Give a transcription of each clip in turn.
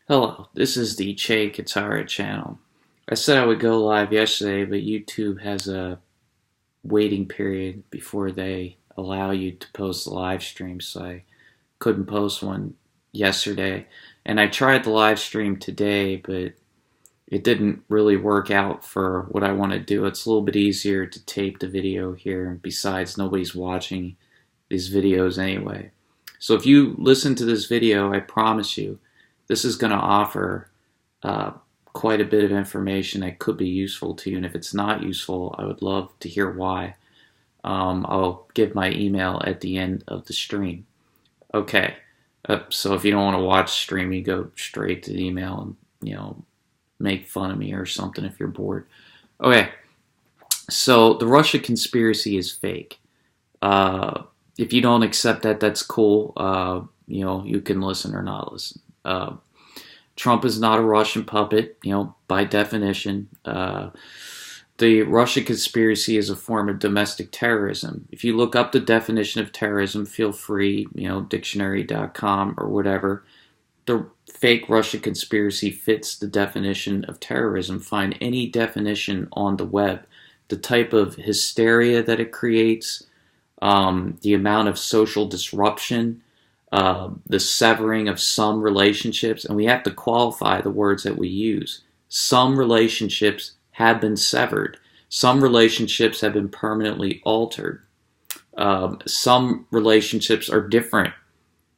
Hello, this is the Che Katara channel. I said I would go live yesterday, but YouTube has a waiting period before they allow you to post the live stream, so I couldn't post one yesterday. And I tried the live stream today, but it didn't really work out for what I want to do. It's a little bit easier to tape the video here, and besides, nobody's watching these videos anyway. So if you listen to this video, I promise you, this is going to offer quite a bit of information that could be useful to you. And if it's not useful, I would love to hear why. I'll give my email at the end of the stream. Okay, so if you don't want to watch the stream, you go straight to the email and, make fun of me or something if you're bored. Okay, so the Russia conspiracy is fake. If you don't accept that, that's cool. You can listen or not listen. Trump is not a Russian puppet, by definition. The Russia conspiracy is a form of domestic terrorism. If you look up the definition of terrorism, feel free, dictionary.com or whatever. The fake Russia conspiracy fits the definition of terrorism. Find any definition on the web. The type of hysteria that it creates, the amount of social disruption, the severing of some relationships, and we have to qualify the words that we use. Some relationships have been severed. Some relationships have been permanently altered. Some relationships are different.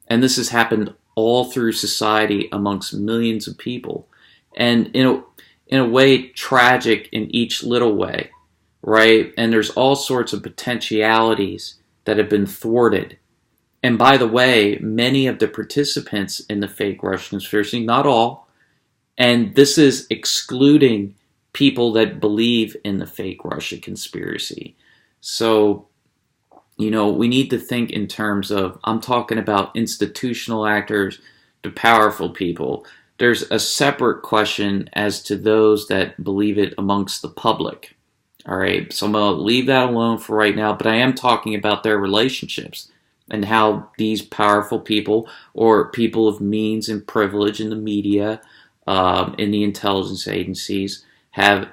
And this has happened all through society amongst millions of people. And in a way, tragic in each little way, right? And there's all sorts of potentialities that have been thwarted. And by the way, many of the participants in the fake Russian conspiracy, not all, and this is excluding people that believe in the fake Russia conspiracy. So, we need to think in terms of, I'm talking about institutional actors to powerful people. There's a separate question as to those that believe it amongst the public. All right, so I'm going to leave that alone for right now, but I am talking about their relationships and how these powerful people or people of means and privilege in the media, in the intelligence agencies, have,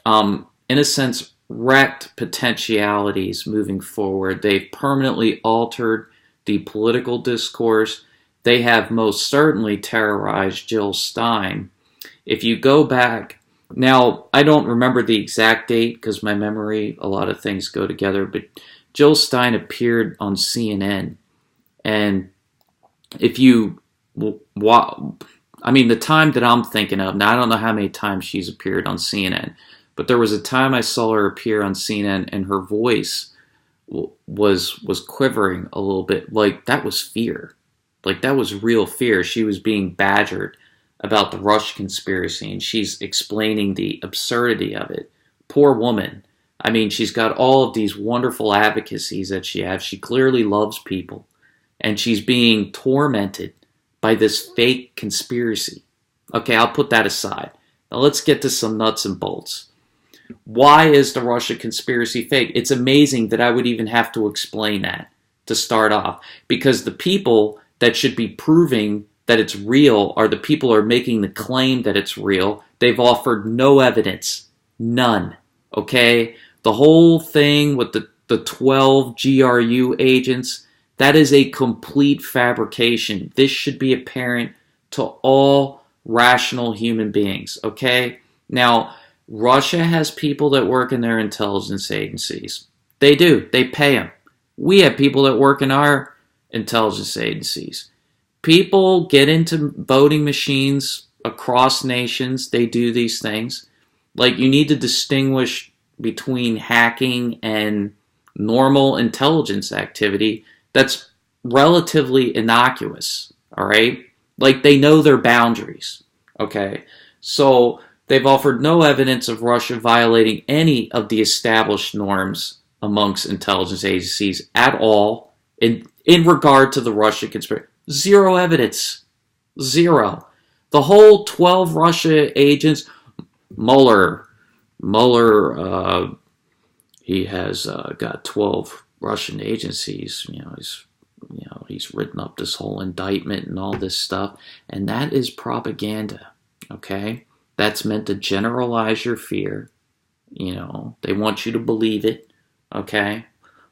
in a sense, wrecked potentialities moving forward. They've permanently altered the political discourse. They have most certainly terrorized Jill Stein. If you go back, now I don't remember the exact date because my memory, a lot of things go together, but Jill Stein appeared on CNN, and if you, the time that I'm thinking of, now I don't know how many times she's appeared on CNN, but there was a time I saw her appear on CNN, and her voice was quivering a little bit, like that was fear, like that was real fear. She was being badgered about the Russia conspiracy, and she's explaining the absurdity of it. Poor woman. She's got all of these wonderful advocacies that she has. She clearly loves people. And she's being tormented by this fake conspiracy. Okay, I'll put that aside. Now let's get to some nuts and bolts. Why is the Russia conspiracy fake? It's amazing that I would even have to explain that to start off. Because the people that should be proving that it's real are the people who are making the claim that it's real. They've offered no evidence. None. Okay? The whole thing with the 12 GRU agents, that is a complete fabrication. This should be apparent to all rational human beings, okay? Now, Russia has people that work in their intelligence agencies. They do. They pay them. We have people that work in our intelligence agencies. People get into voting machines across nations. They do these things. Like, you need to distinguish between hacking and normal intelligence activity that's relatively innocuous, all right? Like, they know their boundaries, okay? So they've offered no evidence of Russia violating any of the established norms amongst intelligence agencies at all in regard to the Russia conspiracy. Zero evidence. Zero. The whole 12 Russia agents, Mueller, he has got 12 Russian agencies. He's he's written up this whole indictment and all this stuff, and that is propaganda, okay? That's meant to generalize your fear. They want you to believe it, okay?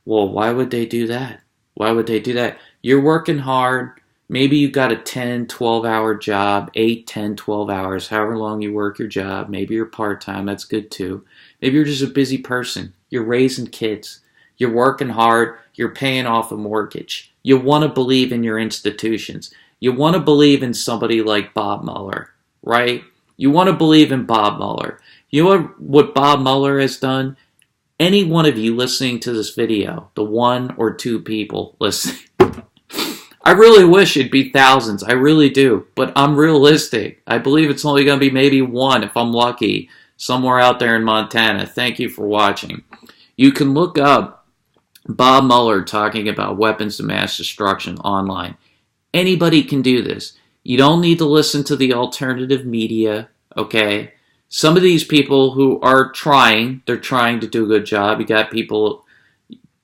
Well, why would they do that? Why would they do that? You're working hard. Maybe you got a 10, 12-hour job, 8, 10, 12 hours, however long you work your job. Maybe you're part-time. That's good too. Maybe you're just a busy person. You're raising kids. You're working hard. You're paying off a mortgage. You want to believe in your institutions. You want to believe in somebody like Bob Mueller, right? You want to believe in Bob Mueller. You know what Bob Mueller has done? Any one of you listening to this video, the 1 or 2 people listening, I really wish it'd be thousands. I really do. But I'm realistic. I believe it's only going to be maybe 1 if I'm lucky, somewhere out there in Montana. Thank you for watching. You can look up Bob Mueller talking about weapons of mass destruction online. Anybody can do this. You don't need to listen to the alternative media, okay? Some of these people who are they're trying to do a good job. You got people,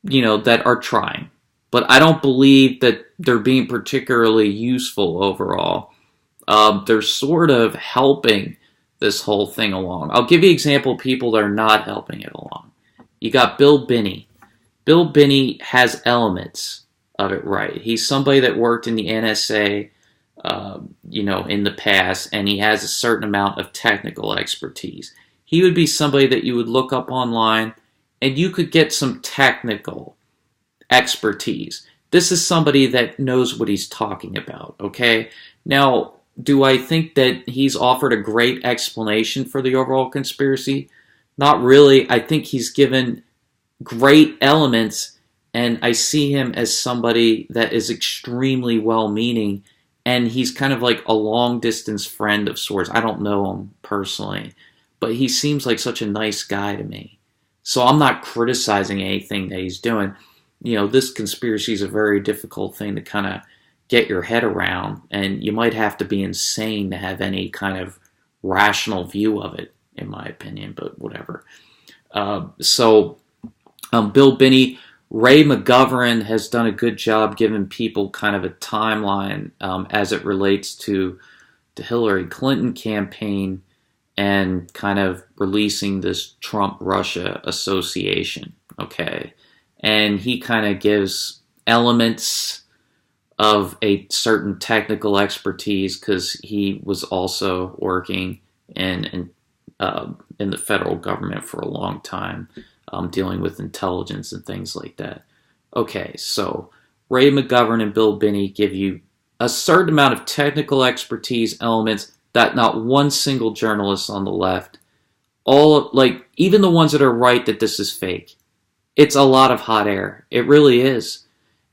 that are trying. But I don't believe that they're being particularly useful overall. They're sort of helping this whole thing along. I'll give you an example of people that are not helping it along. You got Bill Binney. Bill Binney has elements of it right. He's somebody that worked in the NSA, in the past, and he has a certain amount of technical expertise. He would be somebody that you would look up online, and you could get some technical expertise. This is somebody that knows what he's talking about, okay? Now, do I think that he's offered a great explanation for the overall conspiracy? Not really. I think he's given great elements, and I see him as somebody that is extremely well-meaning, and he's kind of like a long-distance friend of sorts. I don't know him personally, but he seems like such a nice guy to me. So I'm not criticizing anything that he's doing. This conspiracy is a very difficult thing to kind of get your head around, and you might have to be insane to have any kind of rational view of it, in my opinion, but whatever. Bill Binney, Ray McGovern has done a good job giving people kind of a timeline as it relates to the Hillary Clinton campaign and kind of releasing this Trump-Russia association, okay? And he kind of gives elements of a certain technical expertise because he was also working in the federal government for a long time, dealing with intelligence and things like that. Okay, so Ray McGovern and Bill Binney give you a certain amount of technical expertise elements that not one single journalist on the left, even the ones that are right that this is fake, it's a lot of hot air. It really is.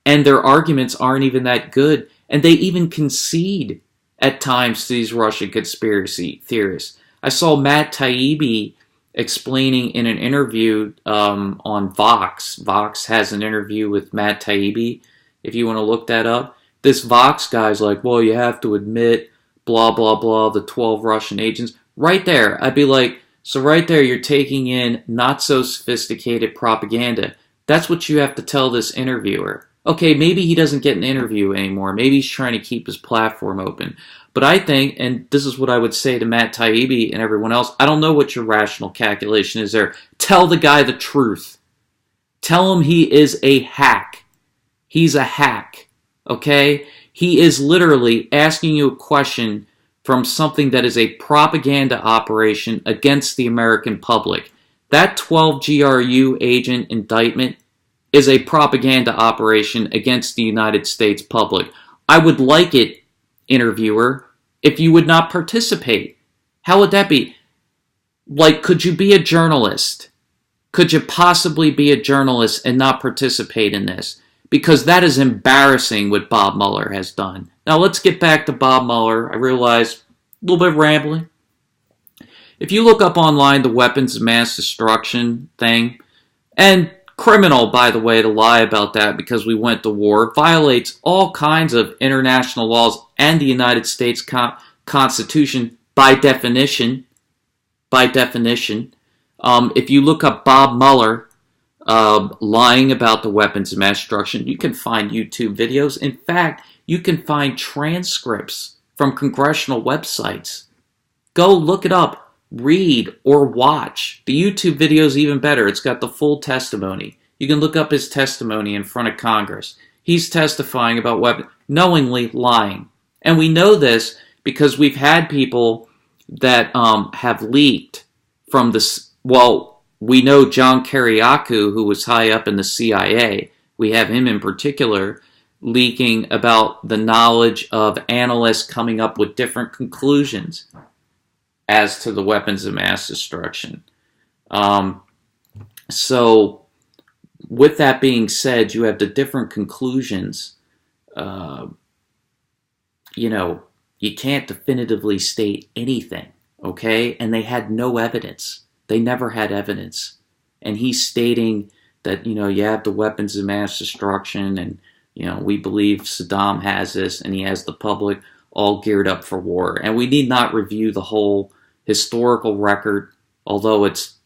And their arguments aren't even that good. And they even concede at times to these Russian conspiracy theorists. I saw Matt Taibbi explaining in an interview on Vox. Vox has an interview with Matt Taibbi, if you want to look that up. This Vox guy's like, well, you have to admit, blah, blah, blah, the 12 Russian agents. Right there, I'd be like, so right there, you're taking in not so sophisticated propaganda. That's what you have to tell this interviewer. Okay, maybe he doesn't get an interview anymore. Maybe he's trying to keep his platform open. But I think, and this is what I would say to Matt Taibbi and everyone else, I don't know what your rational calculation is there. Tell the guy the truth. Tell him he is a hack. He's a hack, okay? He is literally asking you a question from something that is a propaganda operation against the American public. That 12 GRU agent indictment is a propaganda operation against the United States public. I would like it, interviewer, if you would not participate. How would that be? Like, could you be a journalist? Could you possibly be a journalist and not participate in this? Because that is embarrassing what Bob Mueller has done. Now let's get back to Bob Mueller. I realize a little bit rambling. If you look up online the weapons of mass destruction thing, and criminal, by the way, to lie about that because we went to war, violates all kinds of international laws and the United States Constitution by definition. If you look up Bob Mueller, lying about the weapons of mass destruction. You can find YouTube videos. In fact, you can find transcripts from congressional websites. Go look it up, read, or watch. The YouTube video is even better. It's got the full testimony. You can look up his testimony in front of Congress. He's testifying about weapons, knowingly lying. And we know this because we've had people that have leaked from this. Well, we know John Kiriakou, who was high up in the CIA. We have him in particular leaking about the knowledge of analysts coming up with different conclusions as to the weapons of mass destruction. So, with that being said, you have the different conclusions. You can't definitively state anything, okay? And they had no evidence. They never had evidence. And he's stating that, you have the weapons of mass destruction and, we believe Saddam has this and he has the public all geared up for war. And we need not review the whole historical record, although it's,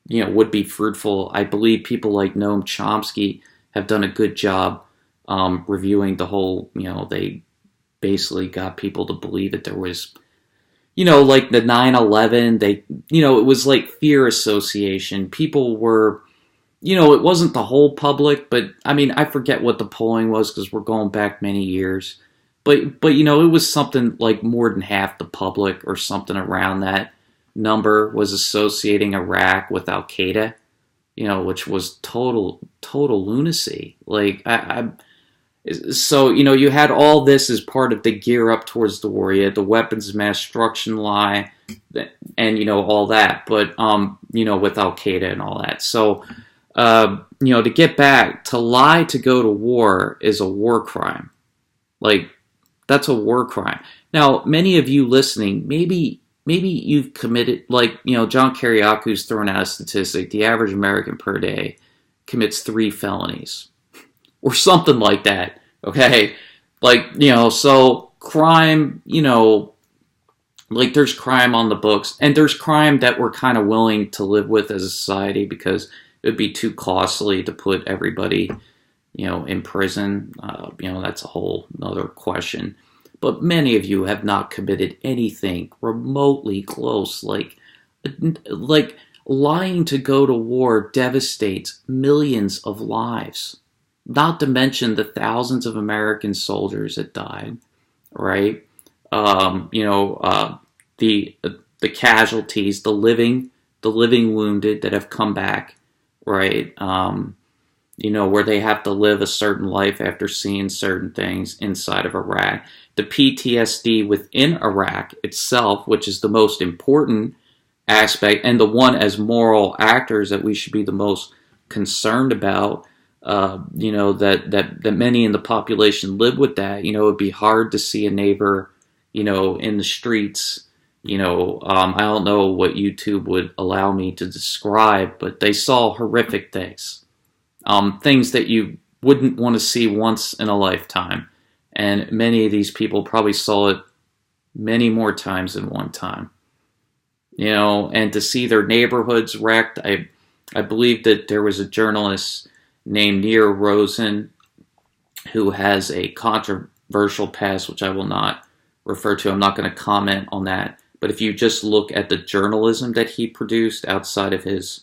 would be fruitful. I believe people like Noam Chomsky have done a good job reviewing the whole, they basically got people to believe that there was, like the 9/11, it was like fear association. People were, it wasn't the whole public, but I forget what the polling was because we're going back many years. But it was something like more than half the public or something around that number was associating Iraq with Al Qaeda, which was total lunacy. Like so you had all this as part of the gear up towards the war. You had the weapons of mass destruction lie, and all that. But with Al Qaeda and all that. So to get back, to lie to go to war is a war crime. Like, that's a war crime. Now, many of you listening, maybe you've committed, John Kiriakou's throwing out a statistic. The average American per day commits 3 felonies. Or something like that, okay? So crime, there's crime on the books. And there's crime that we're kind of willing to live with as a society because it would be too costly to put everybody in prison. That's a whole other question. But many of you have not committed anything remotely close. Like lying to go to war devastates millions of lives. Not to mention the thousands of American soldiers that died, right? The casualties, the living wounded that have come back, right? Where they have to live a certain life after seeing certain things inside of Iraq. The PTSD within Iraq itself, which is the most important aspect, and the one as moral actors that we should be the most concerned about, that many in the population live with that. It would be hard to see a neighbor, in the streets. I don't know what YouTube would allow me to describe, but they saw horrific things. Things that you wouldn't want to see once in a lifetime. And many of these people probably saw it many more times than one time. And to see their neighborhoods wrecked. I believe that there was a journalist named Nir Rosen who has a controversial past, which I will not refer to. I'm not going to comment on that. But if you just look at the journalism that he produced outside of his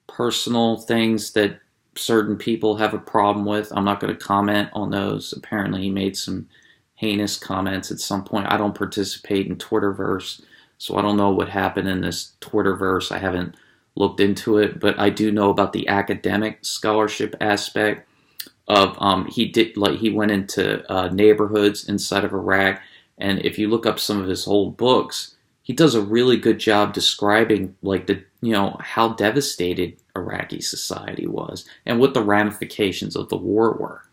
personal things that certain people have a problem with, I'm not going to comment on those. Apparently he made some heinous comments at some point. I don't participate in Twitterverse, so I don't know what happened in this Twitterverse. I haven't looked into it, but I do know about the academic scholarship aspect of he went into neighborhoods inside of Iraq, and if you look up some of his old books, he does a really good job describing how devastated Iraqi society was and what the ramifications of the war were.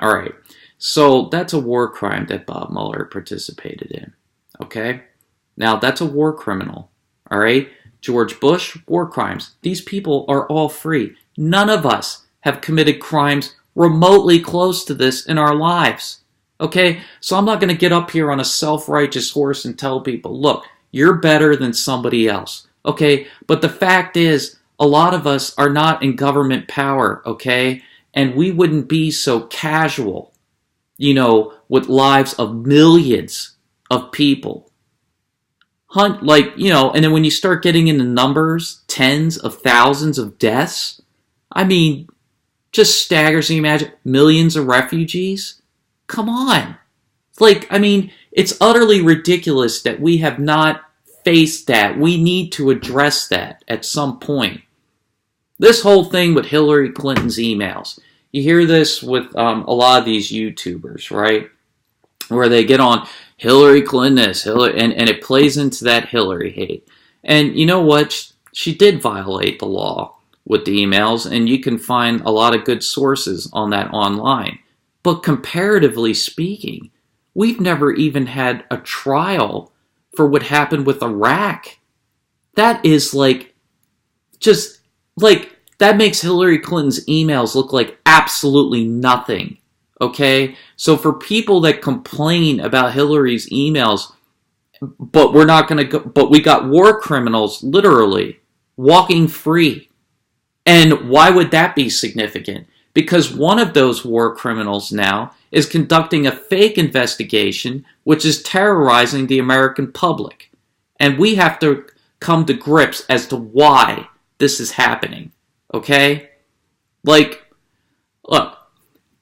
All right, so that's a war crime that Bob Mueller participated in. Okay, now that's a war criminal. All right, George Bush, war crimes. These people are all free. None of us have committed crimes remotely close to this in our lives. Okay, so I'm not going to get up here on a self-righteous horse and tell people, look, you're better than somebody else. Okay, but the fact is, a lot of us are not in government power, okay? And we wouldn't be so casual, with lives of millions of people. And then when you start getting into numbers, tens of thousands of deaths, I mean, just staggers me. Imagine millions of refugees. Come on. It's utterly ridiculous that we have not faced that. We need to address that at some point. This whole thing with Hillary Clinton's emails. You hear this with a lot of these YouTubers, right? Where they get on Hillary Clinton and it plays into that Hillary hate. And you know what? She did violate the law with the emails, and you can find a lot of good sources on that online. But comparatively speaking, we've never even had a trial for what happened with Iraq. That is that makes Hillary Clinton's emails look like absolutely nothing. Okay? So for people that complain about Hillary's emails, but we got war criminals literally walking free. And why would that be significant? Because one of those war criminals now is conducting a fake investigation which is terrorizing the American public. And we have to come to grips as to why this is happening. Okay? Look,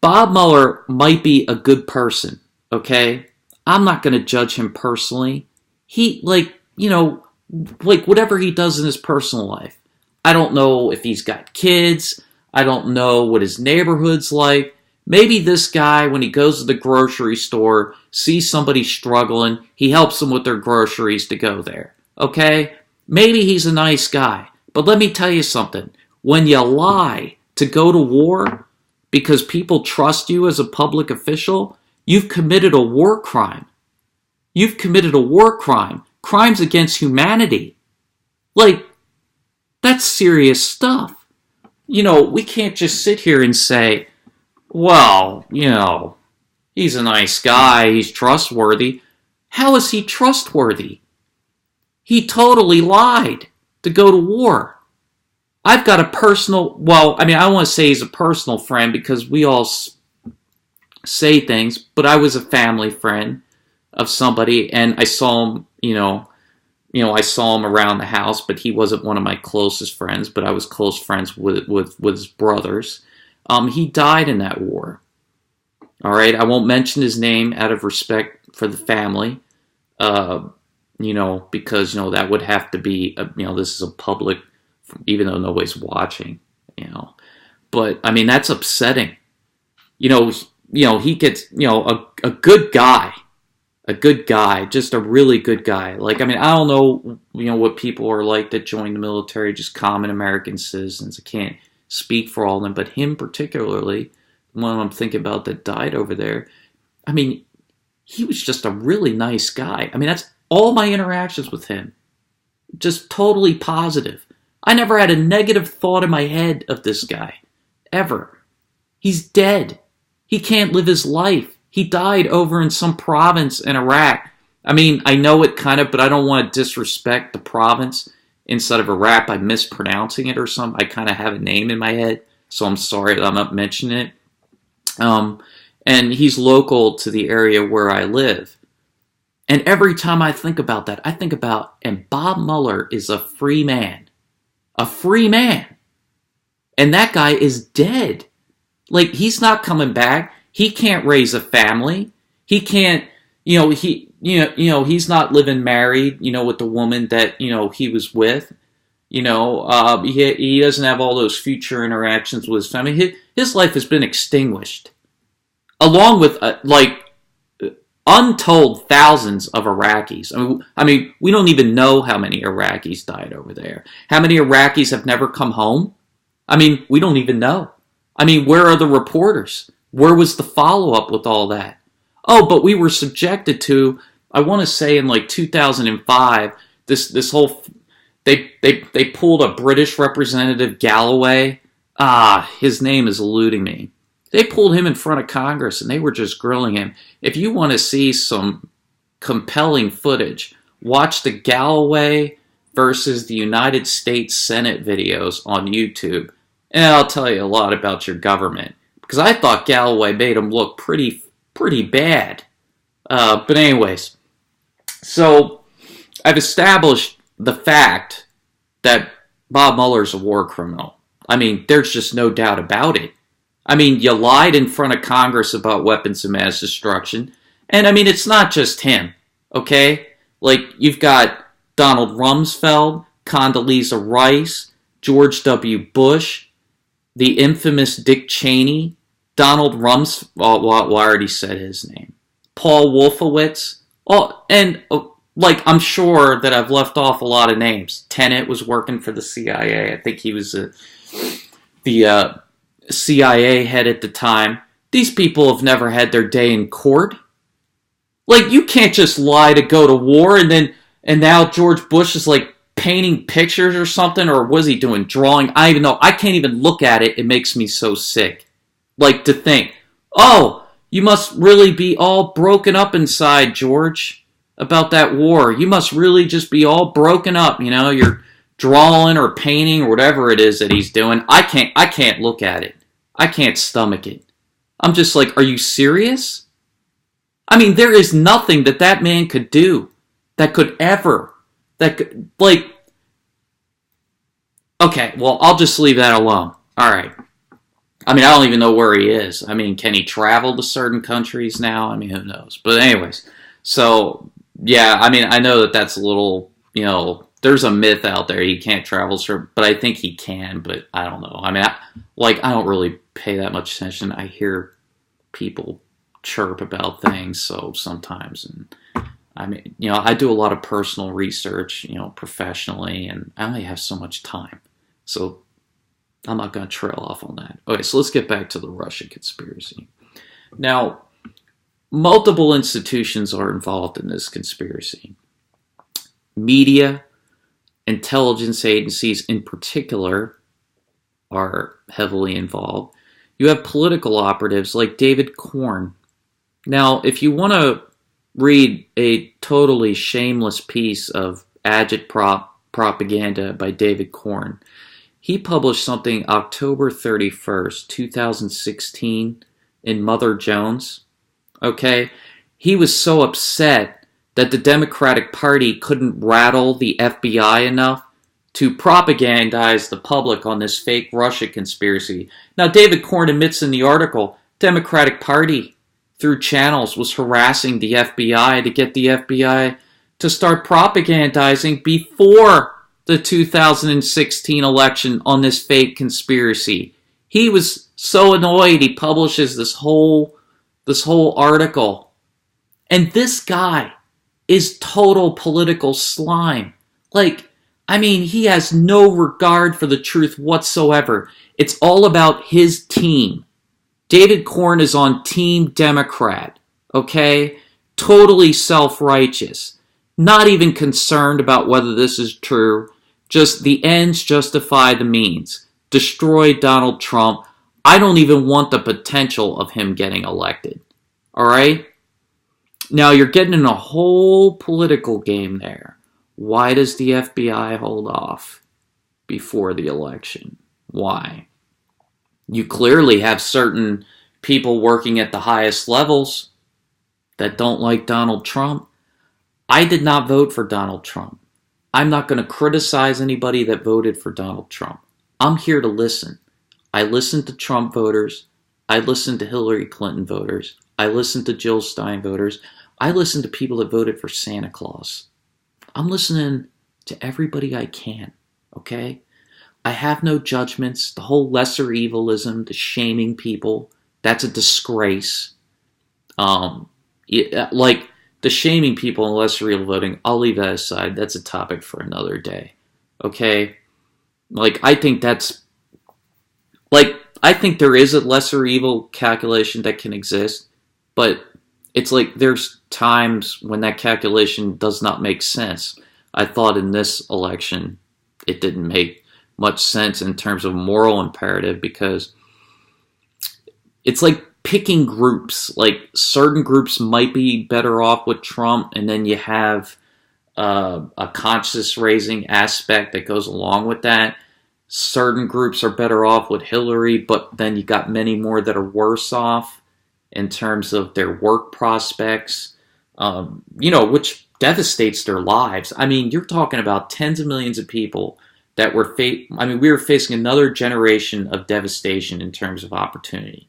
Bob Mueller might be a good person. Okay? I'm not going to judge him personally. He, whatever he does in his personal life. I don't know if he's got kids. I don't know what his neighborhood's like. Maybe this guy, when he goes to the grocery store, sees somebody struggling, he helps them with their groceries to go there. Okay? Maybe he's a nice guy. But let me tell you something. When you lie to go to war because people trust you as a public official, you've committed a war crime. You've committed a war crime. Crimes against humanity. That's serious stuff. We can't just sit here and say, well, he's a nice guy, he's trustworthy. How is he trustworthy? He totally lied to go to war. I've got a personal, I don't want to say he's a personal friend because we all say things, but I was a family friend of somebody and I saw him, I saw him around the house, but he wasn't one of my closest friends, but I was close friends with his brothers. He died in that war. All right, I won't mention his name out of respect for the family, because, that would have to be, this is a public, even though nobody's watching, But, that's upsetting. He gets, a good guy. A good guy, just a really good guy. I don't know, what people are like that join the military, just common American citizens. I can't speak for all of them, but him particularly, the one I'm thinking about that died over there, he was just a really nice guy. That's all my interactions with him. Just totally positive. I never had a negative thought in my head of this guy. Ever. He's dead. He can't live his life. He died over in some province in Iraq. I know it kind of, but I don't want to disrespect the province instead of Iraq by mispronouncing it or something. I kind of have a name in my head, so I'm sorry that I'm not mentioning it. And he's local to the area where I live. And every time I think about that, and Bob Mueller is a free man. A free man. And that guy is dead. He's not coming back. He can't raise a family. He can't, he's not living married, with the woman that, he was with. He doesn't have all those future interactions with his family. His life has been extinguished. Along with, untold thousands of Iraqis. We don't even know how many Iraqis died over there. How many Iraqis have never come home? We don't even know. Where are the reporters? Where was the follow-up with all that? Oh, but we were subjected to, I want to say in 2005, this whole, they pulled a British representative, Galloway. His name is eluding me. They pulled him in front of Congress and they were just grilling him. If you want to see some compelling footage, watch the Galloway versus the United States Senate videos on YouTube. And I'll tell you a lot about your government. Because I thought Galloway made him look pretty bad. But anyways, so I've established the fact that Bob Mueller's a war criminal. I mean, there's just no doubt about it. I mean, you lied in front of Congress about weapons of mass destruction. And I mean, it's not just him, okay? Like, you've got Donald Rumsfeld, Condoleezza Rice, George W. Bush, the infamous Dick Cheney, Donald Rumsfeld, well, I already said his name, Paul Wolfowitz, like, I'm sure that I've left off a lot of names. Tenet was working for the CIA. I think he was the CIA head at the time. These people have never had their day in court. Like, you can't just lie to go to war and now George Bush is like painting pictures or something, or was he doing drawing? I don't even know. I can't even look at it. It makes me so sick. Like, to think, oh, you must really be all broken up inside, George, about that war. You must really just be all broken up, you know, you're drawing or painting or whatever it is that he's doing. I can't look at it. I can't stomach it. I'm just like, are you serious? I mean, there is nothing that man could do that could, like, okay, well, I'll just leave that alone. All right. I mean, I don't even know where he is. I mean, can he travel to certain countries now? I mean, who knows? But anyways, so, yeah, I mean, I know that that's a little, you know, there's a myth out there he can't travel, but I think he can, but I don't know. I mean, I don't really pay that much attention. I hear people chirp about things, so sometimes, and I mean, you know, I do a lot of personal research, you know, professionally, and I only have so much time, so I'm not going to trail off on that. Okay, so let's get back to the Russia conspiracy. Now, multiple institutions are involved in this conspiracy. Media, intelligence agencies in particular are heavily involved. You have political operatives like David Corn. Now, if you want to read a totally shameless piece of agitprop propaganda by David Corn, he published something October 31st, 2016 in Mother Jones. Okay? He was so upset that the Democratic Party couldn't rattle the FBI enough to propagandize the public on this fake Russia conspiracy. Now, David Corn admits in the article, Democratic Party, through channels, was harassing the FBI to get the FBI to start propagandizing before the 2016 election on this fake conspiracy. He was so annoyed, he publishes this whole article. And this guy is total political slime. Like, I mean, he has no regard for the truth whatsoever. It's all about his team. David Corn is on Team Democrat, okay? Totally self-righteous. Not even concerned about whether this is true. Just the ends justify the means. Destroy Donald Trump. I don't even want the potential of him getting elected. All right? Now, you're getting in a whole political game there. Why does the FBI hold off before the election? Why? You clearly have certain people working at the highest levels that don't like Donald Trump. I did not vote for Donald Trump. I'm not going to criticize anybody that voted for Donald Trump. I'm here to listen. I listened to Trump voters. I listened to Hillary Clinton voters. I listened to Jill Stein voters. I listened to people that voted for Santa Claus. I'm listening to everybody I can, okay? I have no judgments. The whole lesser evilism, the shaming people, that's a disgrace. Like, the shaming people and lesser evil voting, I'll leave that aside. That's a topic for another day, okay? Like, I think there is a lesser evil calculation that can exist, but it's like there's times when that calculation does not make sense. I thought in this election it didn't make much sense in terms of moral imperative because it's like picking groups. Like certain groups might be better off with Trump, and then you have a conscious raising aspect that goes along with that. Certain groups are better off with Hillary, but then you got many more that are worse off in terms of their work prospects, which devastates their lives. I mean, you're talking about tens of millions of people that we were facing another generation of devastation in terms of opportunity.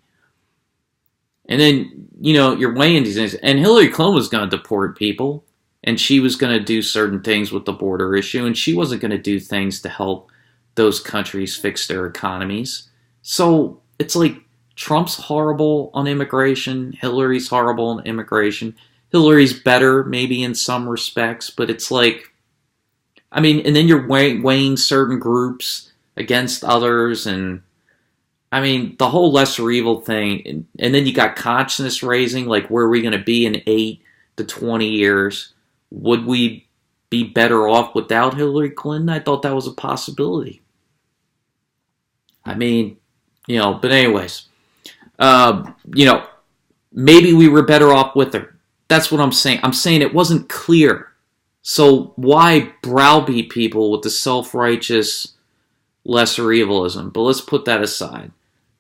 And then, you're weighing these things. And Hillary Clinton was going to deport people, and she was going to do certain things with the border issue, and she wasn't going to do things to help those countries fix their economies. So it's like Trump's horrible on immigration, Hillary's horrible on immigration. Hillary's better maybe in some respects, but it's like, and then you're weighing certain groups against others, and the whole lesser evil thing, and then you got consciousness raising, like where are we going to be in 8 to 20 years? Would we be better off without Hillary Clinton? I thought that was a possibility. But anyways, maybe we were better off with her. That's what I'm saying. I'm saying it wasn't clear. So why browbeat people with the self-righteous lesser evilism? But let's put that aside.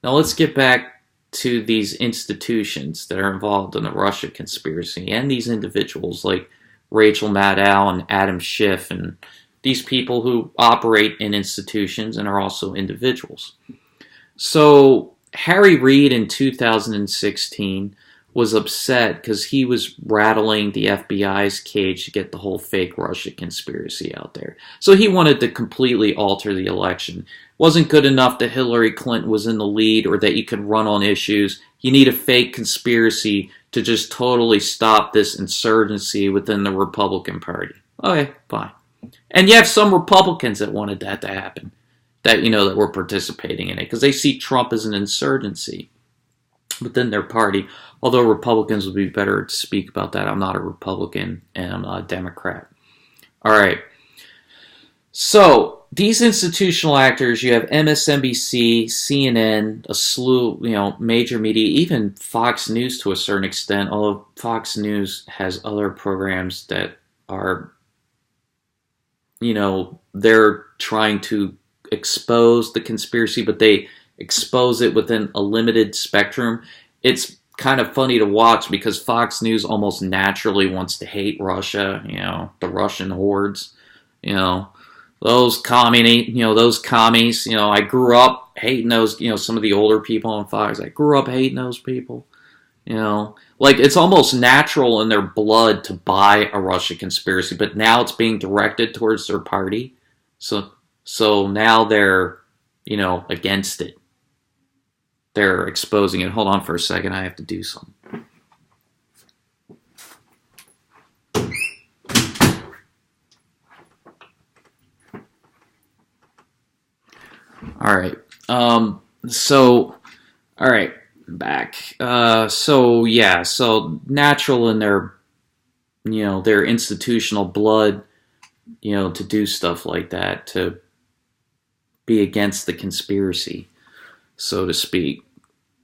Now let's get back to these institutions that are involved in the Russia conspiracy and these individuals like Rachel Maddow and Adam Schiff and these people who operate in institutions and are also individuals. So Harry Reid in 2016 was upset because he was rattling the FBI's cage to get the whole fake Russia conspiracy out there. So he wanted to completely alter the election. It wasn't good enough that Hillary Clinton was in the lead or that you could run on issues. You need a fake conspiracy to just totally stop this insurgency within the Republican Party. Okay, fine. And you have some Republicans that wanted that to happen, that were participating in it, because they see Trump as an insurgency within their party. Although Republicans would be better to speak about that. I'm not a Republican and I'm not a Democrat. All right. So these institutional actors, you have MSNBC, CNN, a slew, major media, even Fox News to a certain extent, although Fox News has other programs that are, they're trying to expose the conspiracy, but they expose it within a limited spectrum. It's kind of funny to watch because Fox News almost naturally wants to hate Russia, the Russian hordes, those those commies, I grew up hating those, some of the older people on Fox. I grew up hating those people, like it's almost natural in their blood to buy a Russia conspiracy, but now it's being directed towards their party. So now they're, against it. They're exposing it. Hold on for a second. I have to do something. All right. All right. Back. So natural in their, their institutional blood, to do stuff like that, to be against the conspiracy, so to speak,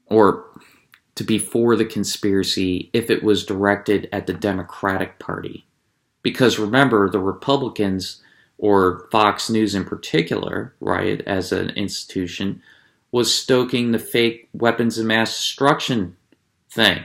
or to be for the conspiracy if it was directed at the Democratic Party. Because remember, the Republicans, or Fox News in particular, right, as an institution, was stoking the fake weapons of mass destruction thing,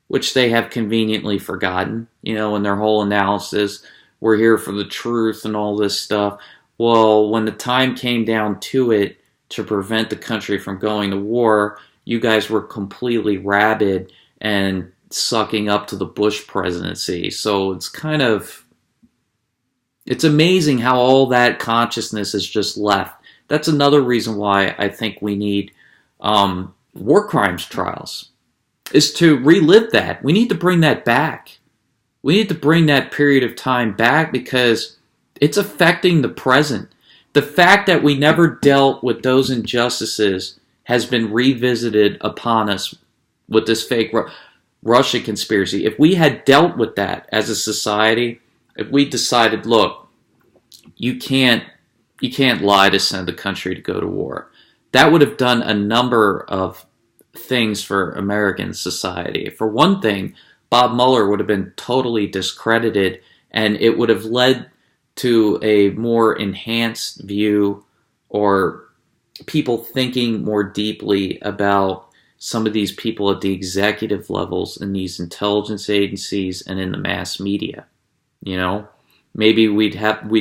which they have conveniently forgotten, in their whole analysis. We're here for the truth and all this stuff. Well, when the time came down to it to prevent the country from going to war, you guys were completely rabid and sucking up to the Bush presidency. So it's amazing how all that consciousness is just left. That's another reason why I think we need war crimes trials, is to relive that. We need to bring that back. We need to bring that period of time back because it's affecting the present. The fact that we never dealt with those injustices has been revisited upon us with this fake Russia conspiracy. If we had dealt with that as a society, if we decided, look, you can't lie to send the country to go to war, that would have done a number of things for American society. For one thing, Bob Mueller would have been totally discredited And it would have led to a more enhanced view, or people thinking more deeply about some of these people at the executive levels in these intelligence agencies and in the mass media. You know, maybe we'd have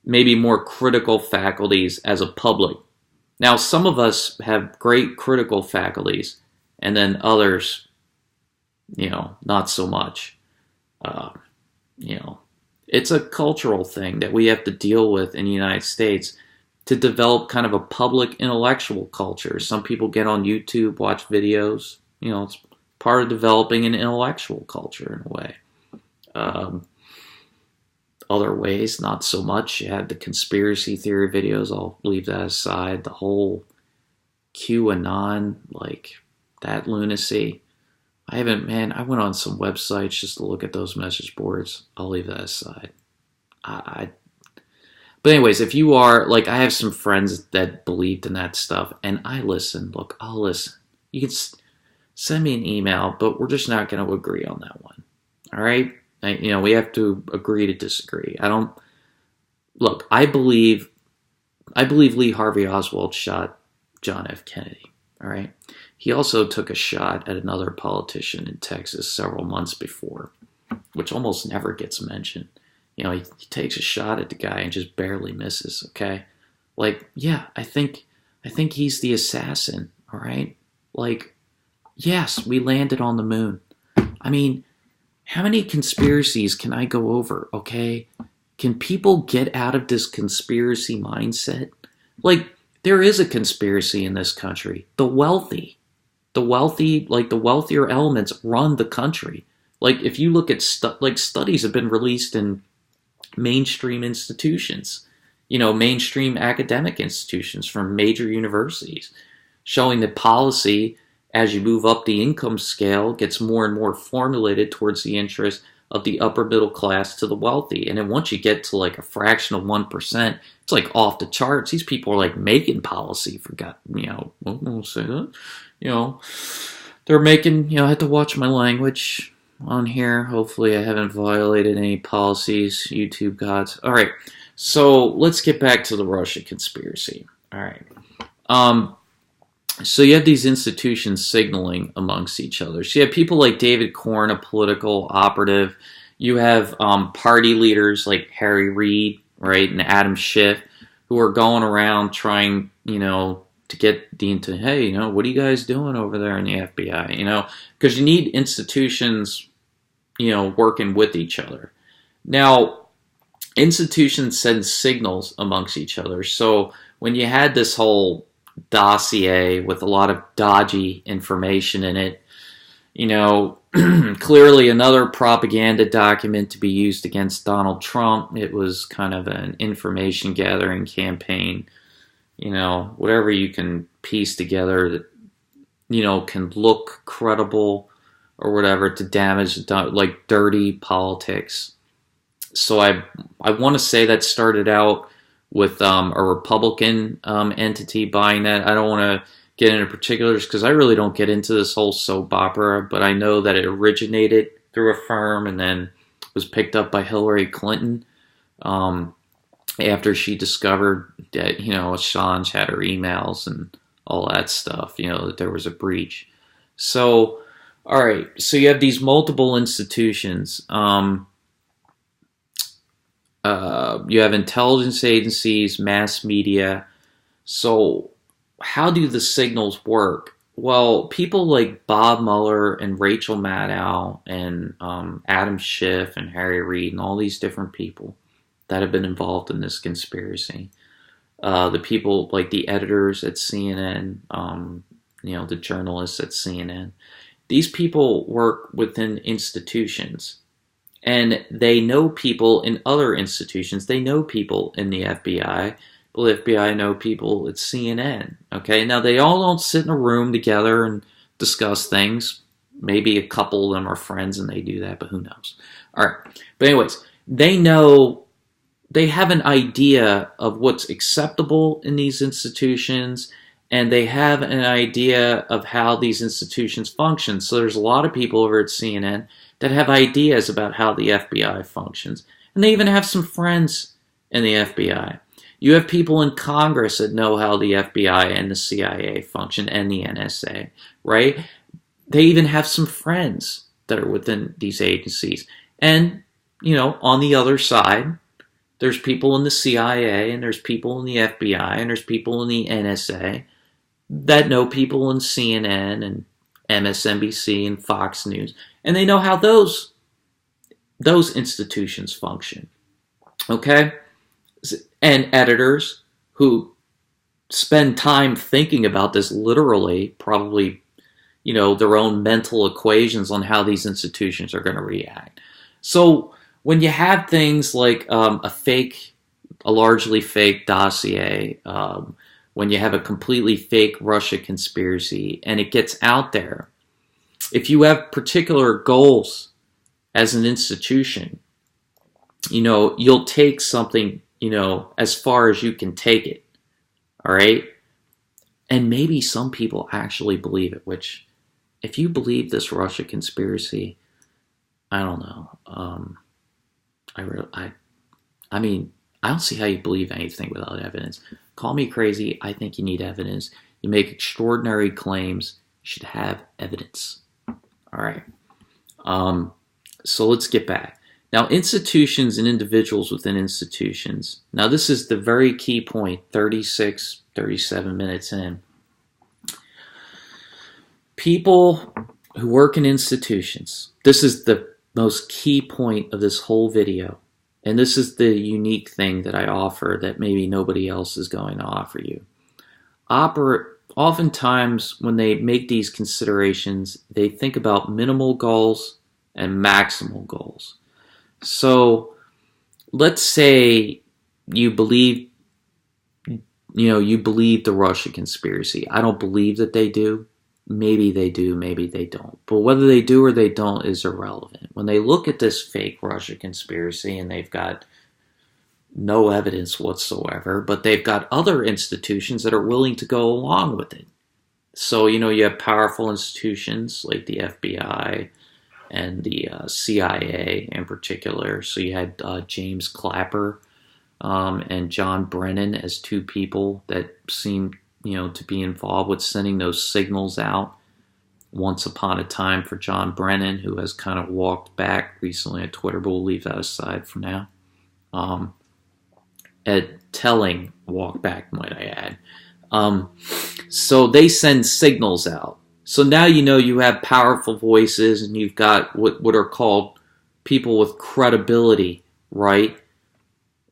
maybe more critical faculties as a public. Now, some of us have great critical faculties, and then others, not so much. You know, it's a cultural thing that we have to deal with in the United States to develop kind of a public intellectual culture. Some people get on YouTube, watch videos. It's part of developing an intellectual culture in a way. Other ways, not so much. You have the conspiracy theory videos. I'll leave that aside. The whole QAnon, like that lunacy. I went on some websites just to look at those message boards. I'll leave that aside. But anyways, if you are, like, I have some friends that believed in that stuff, and I listen. Look, I'll listen. You can send me an email, but we're just not going to agree on that one. All right? We have to agree to disagree. I believe Lee Harvey Oswald shot John F. Kennedy. All right? He also took a shot at another politician in Texas several months before, which almost never gets mentioned. He takes a shot at the guy and just barely misses, okay? Like, yeah, I think he's the assassin, all right? Like, yes, we landed on the moon. I mean, how many conspiracies can I go over, okay? Can people get out of this conspiracy mindset? Like, there is a conspiracy in this country. The wealthy, like the wealthier elements run the country. Like, if you look at studies have been released in mainstream institutions, mainstream academic institutions from major universities, showing that policy, as you move up the income scale, gets more and more formulated towards the interest of the upper middle class to the wealthy. And then once you get to like a fraction of 1%, it's like off the charts. These people are like making policy for God, won't say that. They're making, I have to watch my language on here. Hopefully I haven't violated any policies, YouTube gods. All right. So let's get back to the Russia conspiracy. All right. So you have these institutions signaling amongst each other. So you have people like David Corn, a political operative. You have party leaders like Harry Reid, right, and Adam Schiff, who are going around trying, to get into, hey, what are you guys doing over there in the FBI? Because you need institutions, working with each other. Now, institutions send signals amongst each other. So when you had this whole dossier with a lot of dodgy information in it, clearly another propaganda document to be used against Donald Trump. It was kind of an information gathering campaign, whatever you can piece together that, can look credible or whatever to damage, like, dirty politics. So I want to say that started out with a Republican entity buying that. I don't want to get into particulars because I really don't get into this whole soap opera, but I know that it originated through a firm and then was picked up by Hillary Clinton after she discovered that, Assange had her emails and all that stuff, that there was a breach. So, all right, so you have these multiple institutions. You have intelligence agencies, mass media. So how do the signals work? Well, people like Bob Mueller and Rachel Maddow and Adam Schiff and Harry Reid and all these different people that have been involved in this conspiracy. The people like the editors at CNN, the journalists at CNN. These people work within institutions. And they know people in other institutions. They know people in the FBI. The FBI know people at CNN. Okay, now they all don't sit in a room together and discuss things. Maybe a couple of them are friends and they do that, but who knows? All right, but anyways, they know, they have an idea of what's acceptable in these institutions, and they have an idea of how these institutions function. So there's a lot of people over at CNN that have ideas about how the FBI functions. And they even have some friends in the FBI. You have people in Congress that know how the FBI and the CIA function and the NSA, right? They even have some friends that are within these agencies. And, on the other side, there's people in the CIA and there's people in the FBI and there's people in the NSA that know people in CNN and MSNBC and Fox News. And they know how those institutions function. Okay? And editors who spend time thinking about this literally, probably, their own mental equations on how these institutions are going to react. So when you have things like a largely fake dossier, when you have a completely fake Russia conspiracy, and it gets out there, if you have particular goals as an institution, you'll take something, as far as you can take it, all right? And maybe some people actually believe it, which, if you believe this Russia conspiracy, I don't know. I mean, I don't see how you believe anything without evidence. Call me crazy. I think you need evidence. You make extraordinary claims. You should have evidence. All right. So let's get back. Now, institutions and individuals within institutions. Now, this is the very key point, 36, 37 minutes in. People who work in institutions. This is the most key point of this whole video. And this is the unique thing that I offer that maybe nobody else is going to offer you. Oftentimes, when they make these considerations, they think about minimal goals and maximal goals. So, let's say you believe the Russia conspiracy. I don't believe that they do. Maybe they do, maybe they don't. But whether they do or they don't is irrelevant. When they look at this fake Russia conspiracy and they've got no evidence whatsoever, but they've got other institutions that are willing to go along with it. So, you have powerful institutions like the FBI and the CIA in particular. So you had James Clapper and John Brennan as two people that seemed to be involved with sending those signals out. Once upon a time for John Brennan, who has kind of walked back recently on Twitter, but we'll leave that aside for now. A telling walk back, might I add. So they send signals out. So now you have powerful voices and you've got what are called people with credibility, right?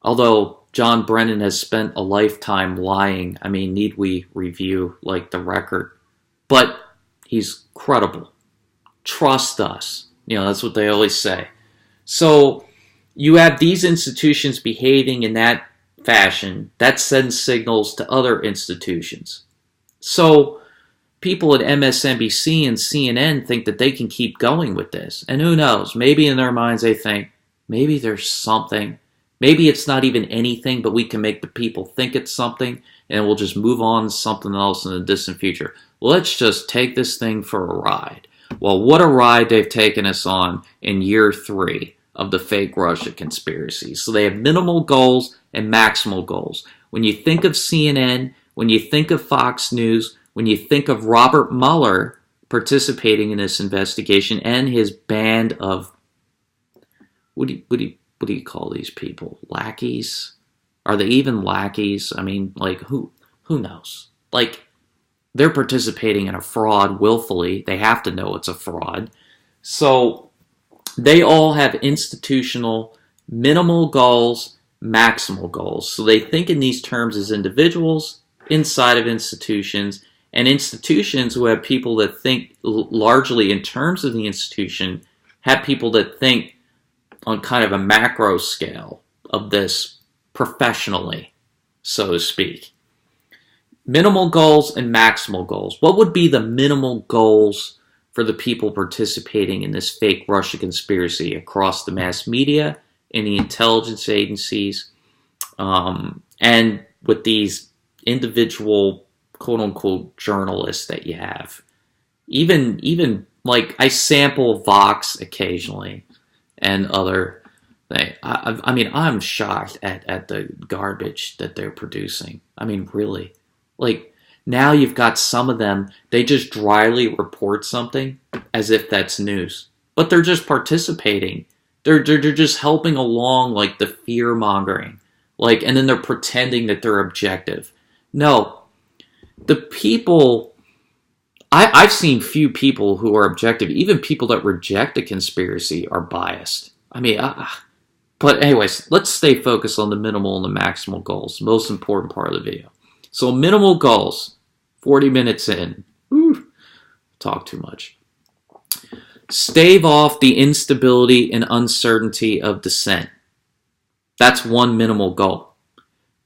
Although John Brennan has spent a lifetime lying. I mean, need we review the record? But he's credible. Trust us. That's what they always say. So you have these institutions behaving in that fashion. That sends signals to other institutions. So people at MSNBC and CNN think that they can keep going with this. And who knows? Maybe in their minds they think, maybe there's something. Maybe it's not even anything, but we can make the people think it's something, and we'll just move on to something else in the distant future. Let's just take this thing for a ride. Well, what a ride they've taken us on in year 3 of the fake Russia conspiracy. So they have minimal goals and maximal goals. When you think of CNN, when you think of Fox News, when you think of Robert Mueller participating in this investigation and his band of, what do you call these people? Lackeys? Are they even lackeys? I mean, who knows? They're participating in a fraud willfully. They have to know it's a fraud. So they all have institutional minimal goals, maximal goals. So they think in these terms as individuals inside of institutions, and institutions who have people that think largely in terms of the institution have people that think on kind of a macro scale of this professionally, so to speak. Minimal goals and maximal goals. What would be the minimal goals for the people participating in this fake Russia conspiracy across the mass media and the intelligence agencies, and with these individual quote-unquote journalists that you have? Even like I sample Vox occasionally and other things. I mean, I'm shocked at the garbage that they're producing. I mean, really. Like, now you've got some of them, they just dryly report something as if that's news. But they're just participating. They're just helping along, like, the fear-mongering. Like, and then they're pretending that they're objective. No. The people... I've seen few people who are objective. Even people that reject a conspiracy are biased. I mean, but anyways, let's stay focused on the minimal and the maximal goals. Most important part of the video. So minimal goals, 40 minutes in. Whew, talk too much. Stave off the instability and uncertainty of dissent. That's one minimal goal.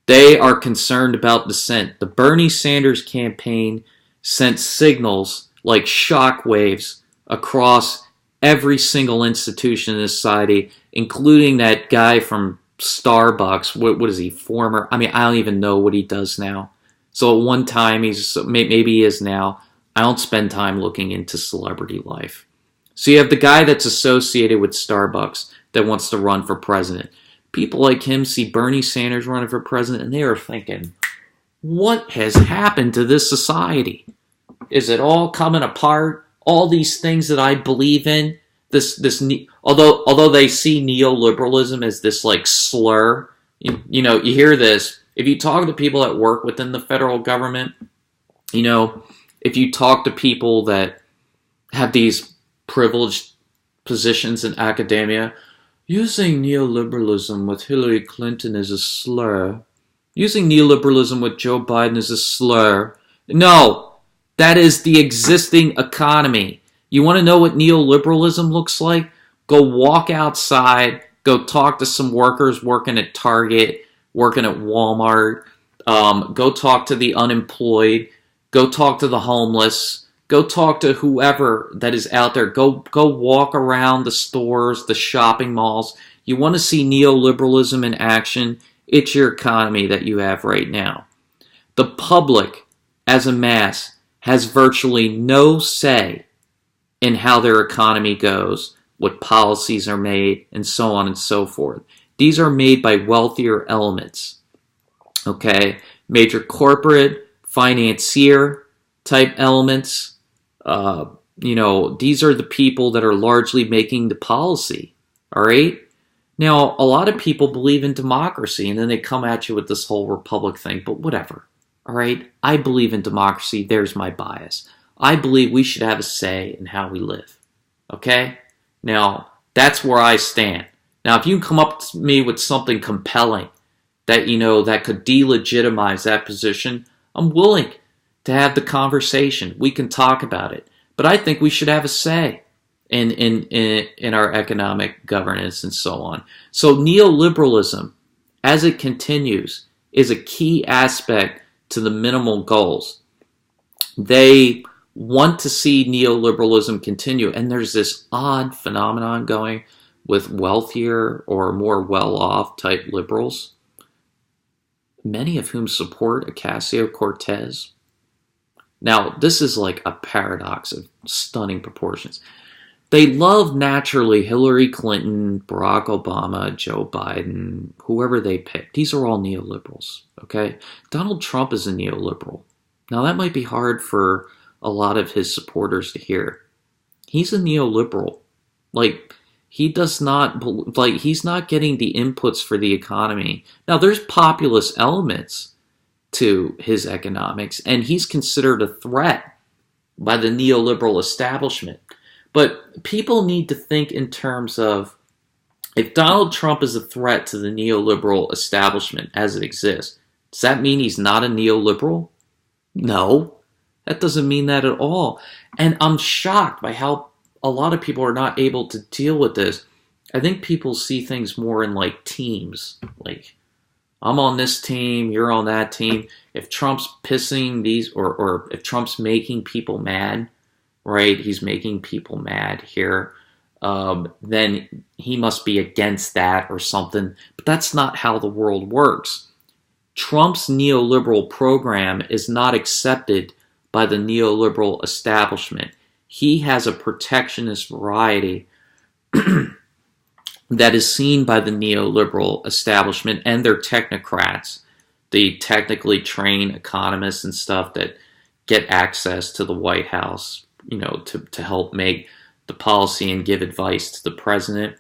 They are concerned about dissent. The Bernie Sanders campaign sent signals like shockwaves across every single institution in society, including that guy from Starbucks. What is he? Former? I mean, I don't even know what he does now. So at one time, maybe he is now. I don't spend time looking into celebrity life. So you have the guy that's associated with Starbucks that wants to run for president. People like him see Bernie Sanders running for president, and they are thinking, what has happened to this society? Is it all coming apart? All these things that I believe in, although they see neoliberalism as this like slur, you know, you hear this. If you talk to people that work within the federal government, you know, if you talk to people that have these privileged positions in academia, using neoliberalism with Hillary Clinton is a slur. Using neoliberalism with Joe Biden is a slur. No, that is the existing economy. You want to know what neoliberalism looks like? Go walk outside, go talk to some workers working at Target, working at Walmart, go talk to the unemployed, go talk to the homeless, go talk to whoever that is out there. Go walk around the stores, the shopping malls. You want to see neoliberalism in action? It's your economy that you have right now. The public, as a mass, has virtually no say in how their economy goes, what policies are made, and so on and so forth. These are made by wealthier elements, okay? Major corporate, financier type elements. You know, these are the people that are largely making the policy, all right? Now, a lot of people believe in democracy, and then they come at you with this whole republic thing, but whatever, all right? I believe in democracy. There's my bias. I believe we should have a say in how we live, okay? Now, that's where I stand. Now, if you come up to me with something compelling that, you know, that could delegitimize that position, I'm willing to have the conversation. We can talk about it. But I think we should have a say in our economic governance and so on. So neoliberalism, as it continues, is a key aspect to the minimal goals. They want to see neoliberalism continue, and there's this odd phenomenon going with wealthier or more well-off type liberals, many of whom support Ocasio-Cortez. Now, this is like a paradox of stunning proportions. They love, naturally, Hillary Clinton, Barack Obama, Joe Biden, whoever they pick. These are all neoliberals, okay? Donald Trump is a neoliberal. Now, that might be hard for a lot of his supporters to hear. He's a neoliberal. Like, he does not, like, he's not getting the inputs for the economy. Now, there's populist elements to his economics, and he's considered a threat by the neoliberal establishment. But people need to think in terms of, if Donald Trump is a threat to the neoliberal establishment as it exists, does that mean he's not a neoliberal? No, that doesn't mean that at all. And I'm shocked by how a lot of people are not able to deal with this. I think people see things more in like teams. Like, I'm on this team, you're on that team. If Trump's pissing these, or if Trump's making people mad, right, he's making people mad here, then he must be against that or something. But that's not how the world works. Trump's neoliberal program is not accepted by the neoliberal establishment. He has a protectionist variety that is seen by the neoliberal establishment and their technocrats, the technically trained economists and stuff that get access to the White House, to help make the policy and give advice to the president.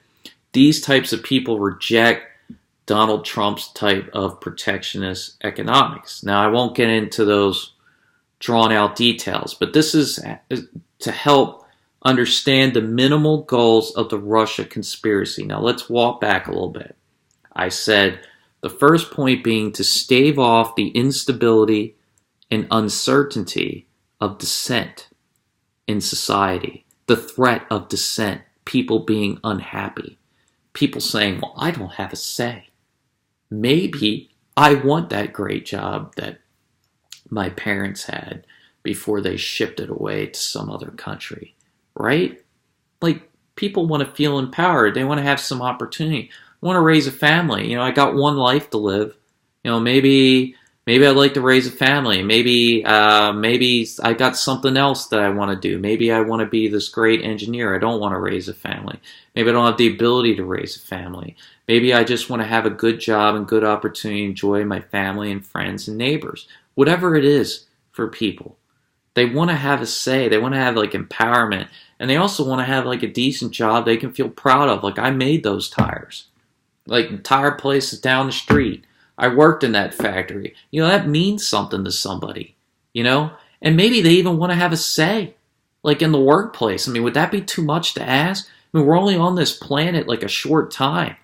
These types of people reject Donald Trump's type of protectionist economics. Now, I won't get into those drawn out details, but this is to help understand the minimal goals of the Russia conspiracy. Now, let's walk back a little bit. I said the first point being to stave off the instability and uncertainty of dissent in society, the threat of dissent, people being unhappy, people saying, well, I don't have a say. Maybe I want that great job that my parents had before they shipped it away to some other country, right? Like, people want to feel empowered. They want to have some opportunity. I want to raise a family. I got one life to live. Maybe I'd like to raise a family. Maybe I got something else that I want to do. Maybe I want to be this great engineer. I don't want to raise a family. Maybe I don't have the ability to raise a family. Maybe I just want to have a good job and good opportunity to enjoy my family and friends and neighbors. Whatever it is for people. They want to have a say. They want to have like empowerment. And they also want to have like a decent job they can feel proud of. Like, I made those tires. Like, the tire place is down the street. I worked in that factory. That means something to somebody, And maybe they even want to have a say, like in the workplace. I mean, would that be too much to ask? I mean, we're only on this planet like a short time.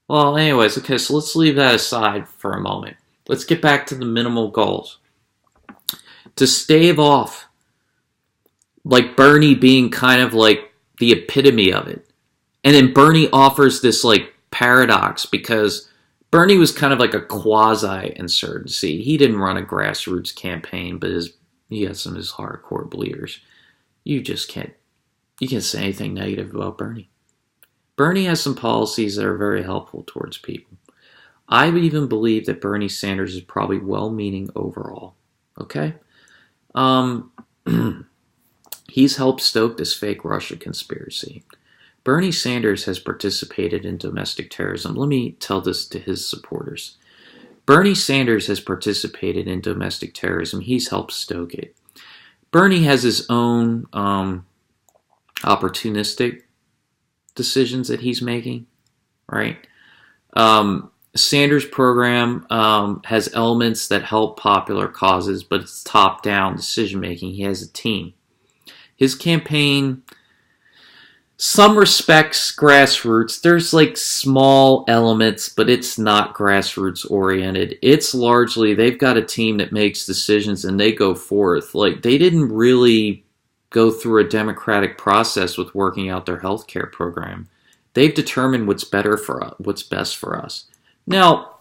Well, anyways, okay, so let's leave that aside for a moment. Let's get back to the minimal goals. To stave off, like Bernie being kind of like the epitome of it. And then Bernie offers this like paradox, because Bernie was kind of like a quasi-insurgency. He didn't run a grassroots campaign, but he had some of his hardcore believers. You can't say anything negative about Bernie. Bernie has some policies that are very helpful towards people. I even believe that Bernie Sanders is probably well-meaning overall. Okay? He's helped stoke this fake Russia conspiracy. Bernie Sanders has participated in domestic terrorism. Let me tell this to his supporters. Bernie Sanders has participated in domestic terrorism. He's helped stoke it. Bernie has his own opportunistic decisions that he's making, right? Sanders' program has elements that help popular causes, but it's top-down decision-making. He has a team. His campaign, some respects, grassroots. There's like small elements, but it's not grassroots-oriented. It's largely, they've got a team that makes decisions and they go forth. Like, they didn't really go through a democratic process with working out their healthcare program. They've determined what's best for us. Now,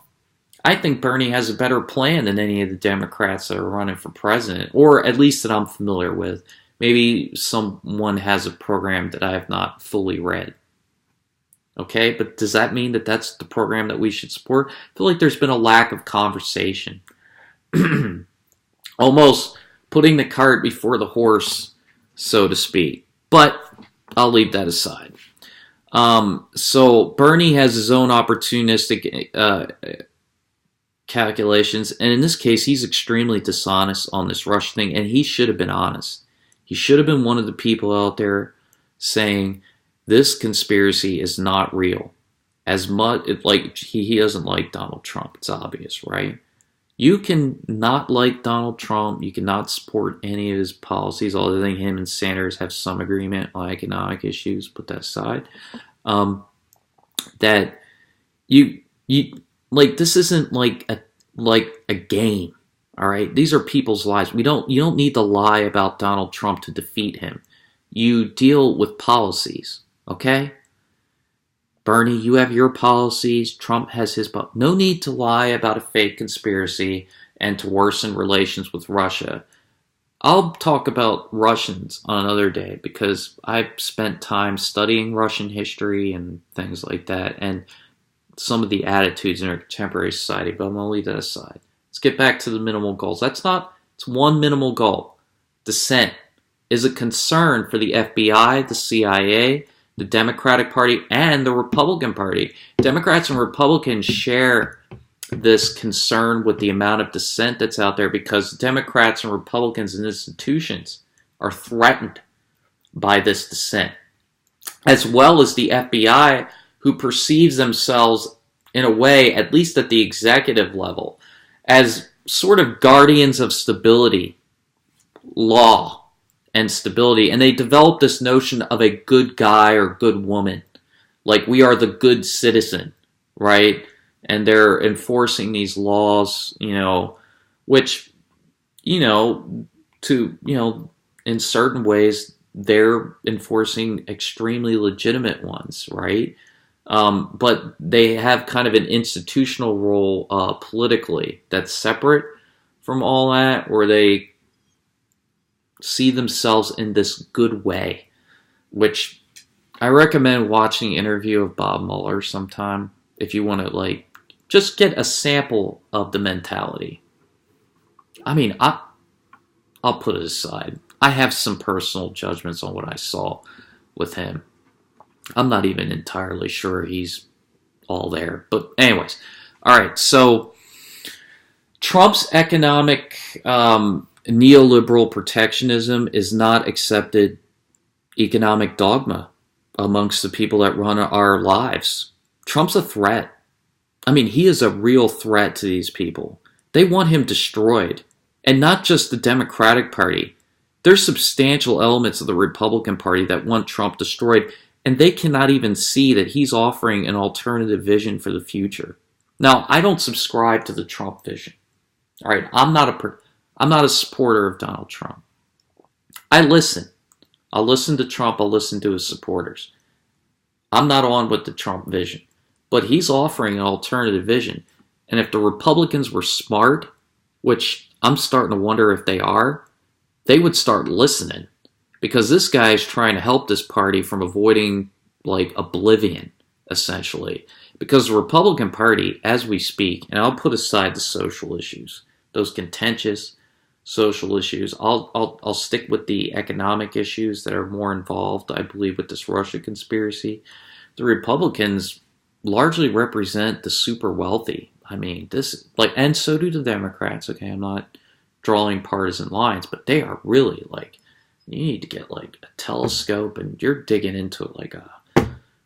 I think Bernie has a better plan than any of the Democrats that are running for president, or at least that I'm familiar with. Maybe someone has a program that I have not fully read. Okay, but does that mean that that's the program that we should support? I feel like there's been a lack of conversation. Almost putting the cart before the horse, so to speak. But I'll leave that aside. So Bernie has his own opportunistic calculations, and in this case, he's extremely dishonest on this Russia thing, and he should have been honest. He should have been one of the people out there saying this conspiracy is not real. As much like he doesn't like Donald Trump, it's obvious, right? You can not like Donald Trump, you cannot support any of his policies, although I think him and Sanders have some agreement on economic issues, put that aside. That you like, this isn't like a game. All right, these are people's lives. You don't need to lie about Donald Trump to defeat him. You deal with policies, okay? Bernie, you have your policies. Trump has his. No need to lie about a fake conspiracy and to worsen relations with Russia. I'll talk about Russians on another day because I've spent time studying Russian history and things like that, and some of the attitudes in our contemporary society, but I'm going to leave that aside. Let's get back to the minimal goals. It's one minimal goal. Dissent. is a concern for the FBI, the CIA, the Democratic Party, and the Republican Party. Democrats and Republicans share this concern with the amount of dissent that's out there because Democrats and Republicans and institutions are threatened by this dissent, as well as the FBI, who perceives themselves in a way, at least at the executive level, as sort of guardians of stability, law, and stability. And they develop this notion of a good guy or good woman, like we are the good citizen, right? And they're enforcing these laws, which, in certain ways, they're enforcing extremely legitimate ones, right? But they have kind of an institutional role politically that's separate from all that, where they see themselves in this good way, which I recommend watching an interview of Bob Mueller sometime if you want to just get a sample of the mentality. I mean, I'll put it aside. I have some personal judgments on what I saw with him. I'm not even entirely sure he's all there. But anyways, all right. So Trump's economic neoliberal protectionism is not accepted economic dogma amongst the people that run our lives. Trump's a threat. I mean, he is a real threat to these people. They want him destroyed. And not just the Democratic Party. There's substantial elements of the Republican Party that want Trump destroyed, and they cannot even see that he's offering an alternative vision for the future. Now, I don't subscribe to the Trump vision. All right, I'm not a supporter of Donald Trump. I listen. I'll listen to Trump. I'll listen to his supporters. I'm not on with the Trump vision. But he's offering an alternative vision. And if the Republicans were smart, which I'm starting to wonder if they are, they would start listening. Because this guy is trying to help this party from avoiding, oblivion, essentially. Because the Republican Party, as we speak, and I'll put aside the social issues, those contentious social issues, I'll stick with the economic issues that are more involved, I believe, with this Russia conspiracy. The Republicans largely represent the super wealthy. I mean, and so do the Democrats. Okay, I'm not drawing partisan lines, but they are really you need to get a telescope and you're digging into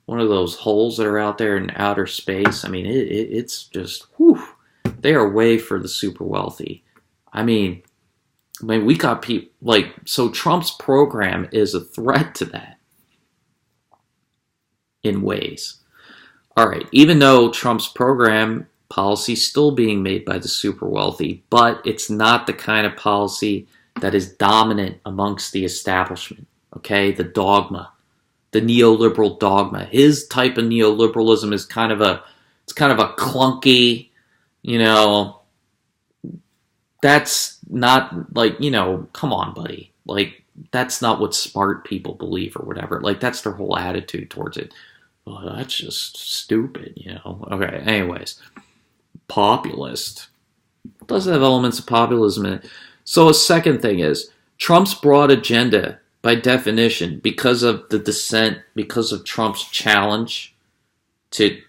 one of those holes that are out there in outer space. I mean, it's just, whew, they are way for the super wealthy. I mean, we got people, so Trump's program is a threat to that in ways. All right, even though Trump's program policy is still being made by the super wealthy, but it's not the kind of policy that is dominant amongst the establishment, okay? The dogma, the neoliberal dogma. His type of neoliberalism is kind of a clunky, that's not come on, buddy. That's not what smart people believe or whatever. That's their whole attitude towards it. Well, that's just stupid, Okay, anyways. Populist. Does have elements of populism in it. So a second thing is, Trump's broad agenda, by definition, because of the dissent, because of Trump's challenge to,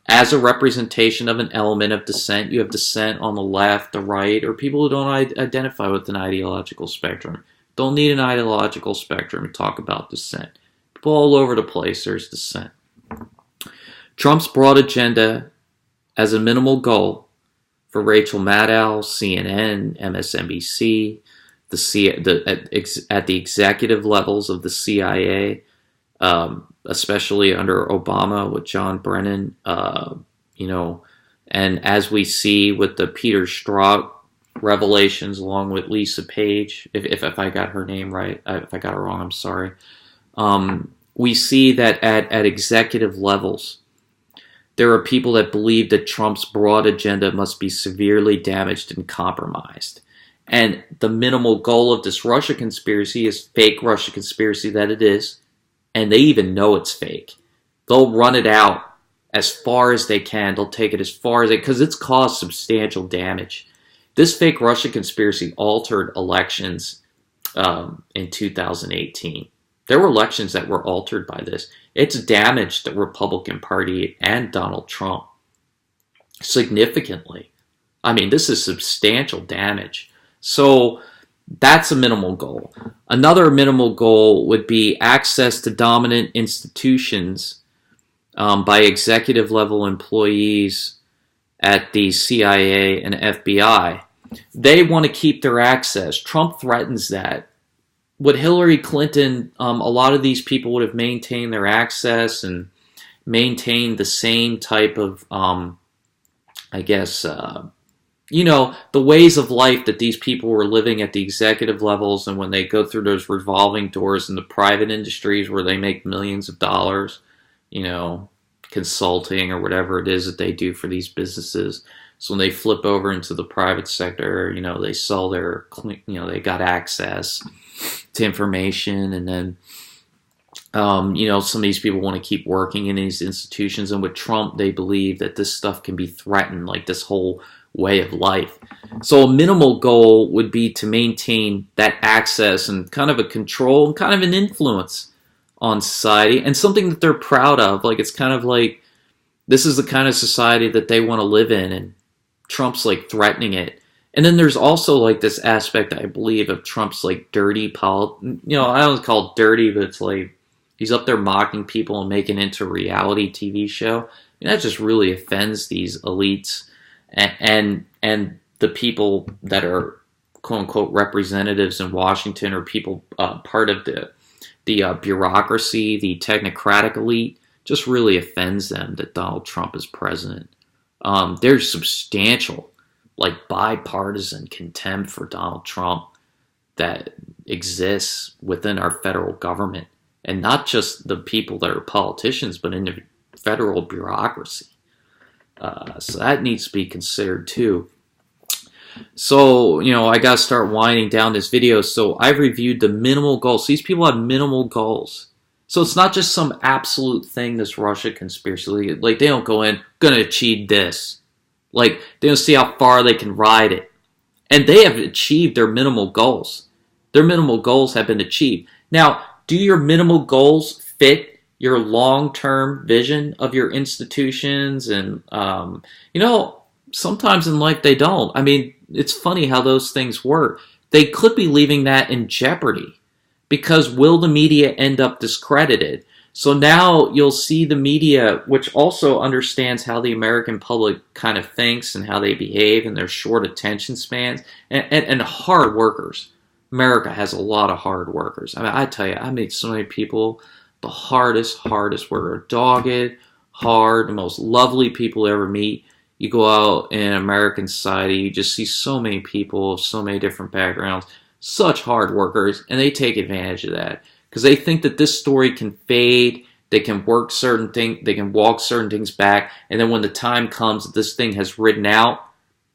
as a representation of an element of dissent, you have dissent on the left, the right, or people who don't identify with an ideological spectrum. Don't need an ideological spectrum to talk about dissent. People all over the place, there's dissent. Trump's broad agenda as a minimal goal for Rachel Maddow, CNN, MSNBC, at the executive levels of the CIA, especially under Obama with John Brennan, and as we see with the Peter Strzok revelations along with Lisa Page, if I got her name right, if I got it wrong, I'm sorry. We see that at executive levels, there are people that believe that Trump's broad agenda must be severely damaged and compromised. And the minimal goal of this Russia conspiracy is fake Russia conspiracy that it is, and they even know it's fake. They'll run it out as far as they can. They'll take it as far as because it's caused substantial damage. This fake Russia conspiracy altered elections in 2018. There were elections that were altered by this. It's damaged the Republican Party and Donald Trump significantly. I mean, this is substantial damage. So that's a minimal goal. Another minimal goal would be access to dominant institutions by executive level employees at the CIA and FBI. They want to keep their access. Trump threatens that. With Hillary Clinton, a lot of these people would have maintained their access and maintained the same type of, I guess, the ways of life that these people were living at the executive levels, and when they go through those revolving doors in the private industries where they make millions of dollars, consulting or whatever it is that they do for these businesses. So when they flip over into the private sector, they sell their, they got access to information, and then, some of these people want to keep working in these institutions, and with Trump, they believe that this stuff can be threatened, like this whole way of life. So a minimal goal would be to maintain that access and kind of a control and kind of an influence on society, and something that they're proud of. Like, it's kind of like, this is the kind of society that they want to live in, and Trump's like threatening it. And then there's also like this aspect, I believe, of Trump's like dirty I don't call it dirty, but it's like he's up there mocking people and making it into a reality TV show. That just really offends these elites and the people that are quote unquote representatives in Washington, or people part of the bureaucracy, the technocratic elite. Just really offends them that Donald Trump is president. There's substantial, like, bipartisan contempt for Donald Trump that exists within our federal government, and not just the people that are politicians, but in the federal bureaucracy. So that needs to be considered too. So, I got to start winding down this video. So I've reviewed the minimal goals. These people have minimal goals. So it's not just some absolute thing, this Russia conspiracy. Like, they don't go in, gonna achieve this. Like, they don't see how far they can ride it. And they have achieved their minimal goals. Their minimal goals have been achieved. Now, do your minimal goals fit your long-term vision of your institutions? And, sometimes in life they don't. I mean, it's funny how those things work. They could be leaving that in jeopardy. Because will the media end up discredited? So now you'll see the media, which also understands how the American public kind of thinks and how they behave and their short attention spans, and hard workers. America has a lot of hard workers. I mean, I tell you, I meet so many people, the hardest worker, dogged, hard, the most lovely people you ever meet. You go out in American society, you just see so many people of so many different backgrounds, such hard workers, and they take advantage of that because they think that this story can fade. They can work certain things, they can walk certain things back, and then when the time comes that this thing has ridden out,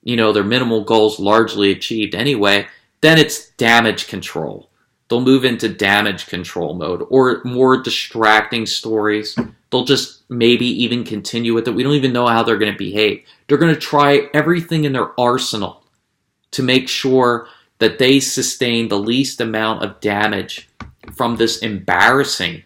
their minimal goals largely achieved anyway, then it's damage control. They'll move into damage control mode, or more distracting stories. They'll just maybe even continue with it. We don't even know how they're going to behave. They're going to try everything in their arsenal to make sure that they sustain the least amount of damage from this embarrassing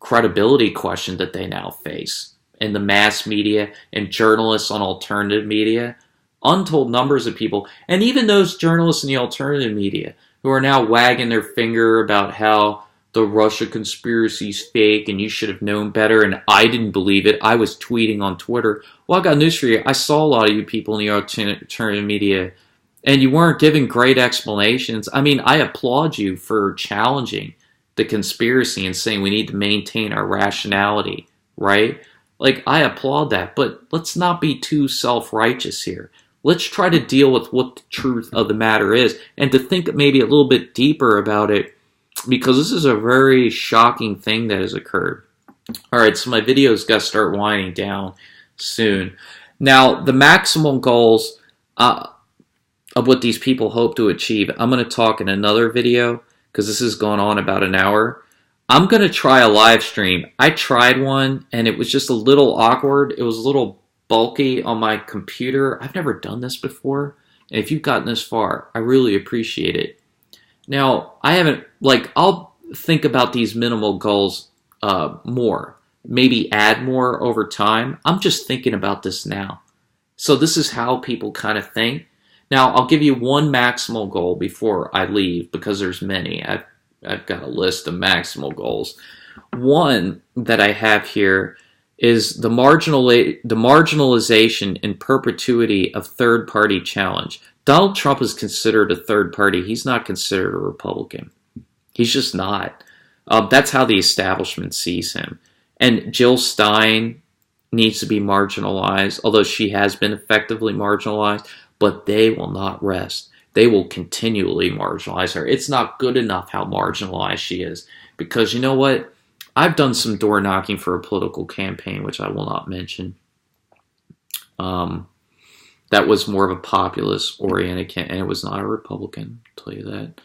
credibility question that they now face in the mass media and journalists on alternative media. Untold numbers of people, and even those journalists in the alternative media who are now wagging their finger about how the Russia conspiracy is fake and you should have known better, and I didn't believe it. I was tweeting on Twitter. Well, I got news for you. I saw a lot of you people in the alternative media, and you weren't giving great explanations. I mean, I applaud you for challenging the conspiracy and saying we need to maintain our rationality, right? Like, I applaud that, but let's not be too self-righteous here. Let's try to deal with what the truth of the matter is, and to think maybe a little bit deeper about it, because this is a very shocking thing that has occurred. All right, so my video's got to start winding down soon. Now, the maximal goals of what these people hope to achieve, I'm going to talk in another video, because this has gone on about an hour. I'm going to try a live stream. I tried one, and it was just a little awkward. It was a little bulky on my computer. I've never done this before. And if you've gotten this far, I really appreciate it. Now, I haven't, like, I'll think about these minimal goals more, maybe add more over time. I'm just thinking about this now. So, this is how people kind of think. Now, I'll give you one maximal goal before I leave because there's many. I've got a list of maximal goals. One that I have here is the marginalization in perpetuity of third party challenge. Donald Trump is considered a third party. He's not considered a Republican. He's just not. That's how the establishment sees him. And Jill Stein needs to be marginalized, although she has been effectively marginalized, but they will not rest. They will continually marginalize her. It's not good enough how marginalized she is. Because you know what? I've done some door knocking for a political campaign, which I will not mention. That was more of a populist-oriented campaign, and it was not a Republican, I'll tell you that.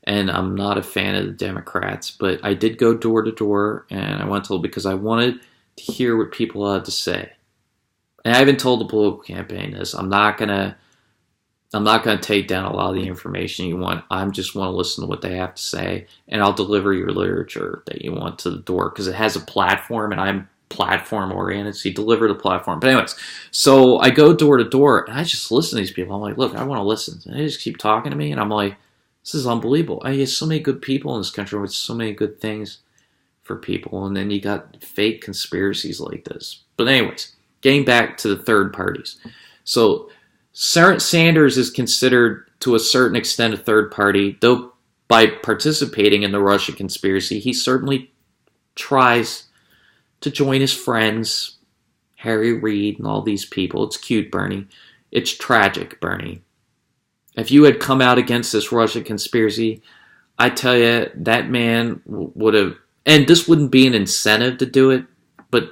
And I'm not a fan of the Democrats, but I did go door to door, and I went to because I wanted to hear what people had to say. And I haven't told the political campaign this. I'm not gonna take down a lot of the information you want. I just want to listen to what they have to say, and I'll deliver your literature that you want to the door because it has a platform, and I'm platform oriented, so you deliver the platform. But anyways, so I go door to door, and I just listen to these people. I'm like, look, I want to listen. And they just keep talking to me, and I'm like, this is unbelievable. I have so many good people in this country with so many good things for people, and then you got fake conspiracies like this. But anyways, getting back to the third parties. So Sanders is considered to a certain extent a third party, though by participating in the Russia conspiracy, he certainly tries to join his friends, Harry Reid and all these people. It's cute, Bernie. It's tragic, Bernie. If you had come out against this Russia conspiracy, I tell you, that man would have, and this wouldn't be an incentive to do it, but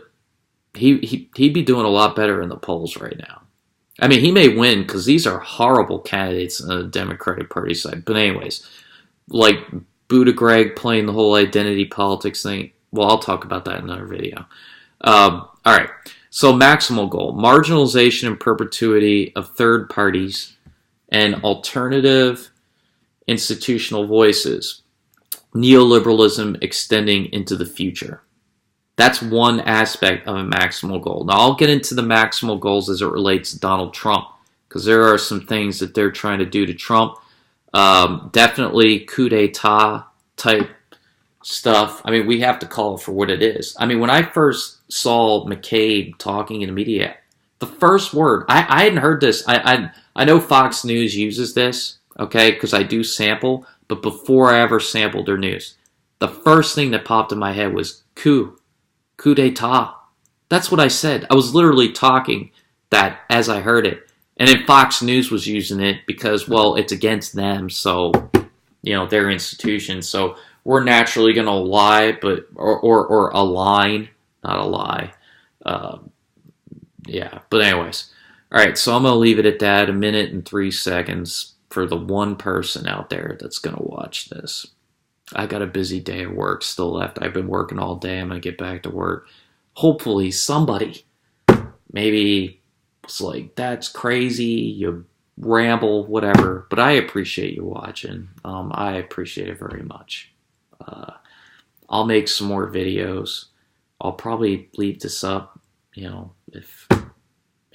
he'd be doing a lot better in the polls right now. I mean, he may win because these are horrible candidates on the Democratic Party side. But anyways, like Buttigieg playing the whole identity politics thing. Well, I'll talk about that in another video. All right. So maximal goal, marginalization and perpetuity of third parties and alternative institutional voices, neoliberalism extending into the future. That's one aspect of a maximal goal. Now, I'll get into the maximal goals as it relates to Donald Trump, because there are some things that they're trying to do to Trump. Definitely coup d'etat type stuff. I mean, we have to call it for what it is. I mean, when I first saw McCabe talking in the media, the first word, I hadn't heard this. I know Fox News uses this, okay, because I do sample, but before I ever sampled their news, the first thing that popped in my head was coup d'etat. That's what I said. I was literally talking that as I heard it. And then Fox News was using it because, well, it's against them, so, you know, their institution. So we're naturally going to lie, but or align, not a lie. Yeah, but anyways. All right, so I'm going to leave it at that, 1 minute and 3 seconds for the one person out there that's going to watch this. I got a busy day at work still left. I've been working all day. I'm going to get back to work. Hopefully somebody maybe was like, that's crazy, you ramble, whatever. But I appreciate you watching. I appreciate it very much. I'll make some more videos. I'll probably leave this up, you know, if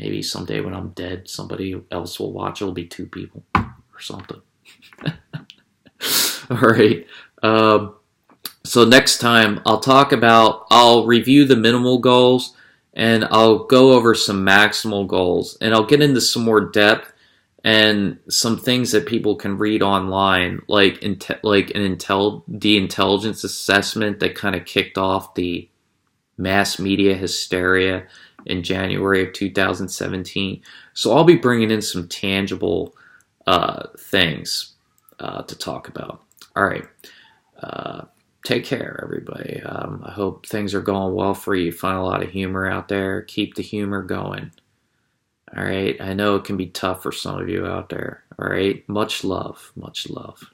maybe someday when I'm dead, somebody else will watch. It'll be 2 people or something. All right. So next time I'll review the minimal goals and I'll go over some maximal goals and I'll get into some more depth and some things that people can read online, like the intelligence assessment that kind of kicked off the mass media hysteria in January of 2017. So I'll be bringing in some tangible things to talk about. All right. Take care, everybody. I hope things are going well for you. Find a lot of humor out there. Keep the humor going. All right. I know it can be tough for some of you out there. All right. Much love. Much love.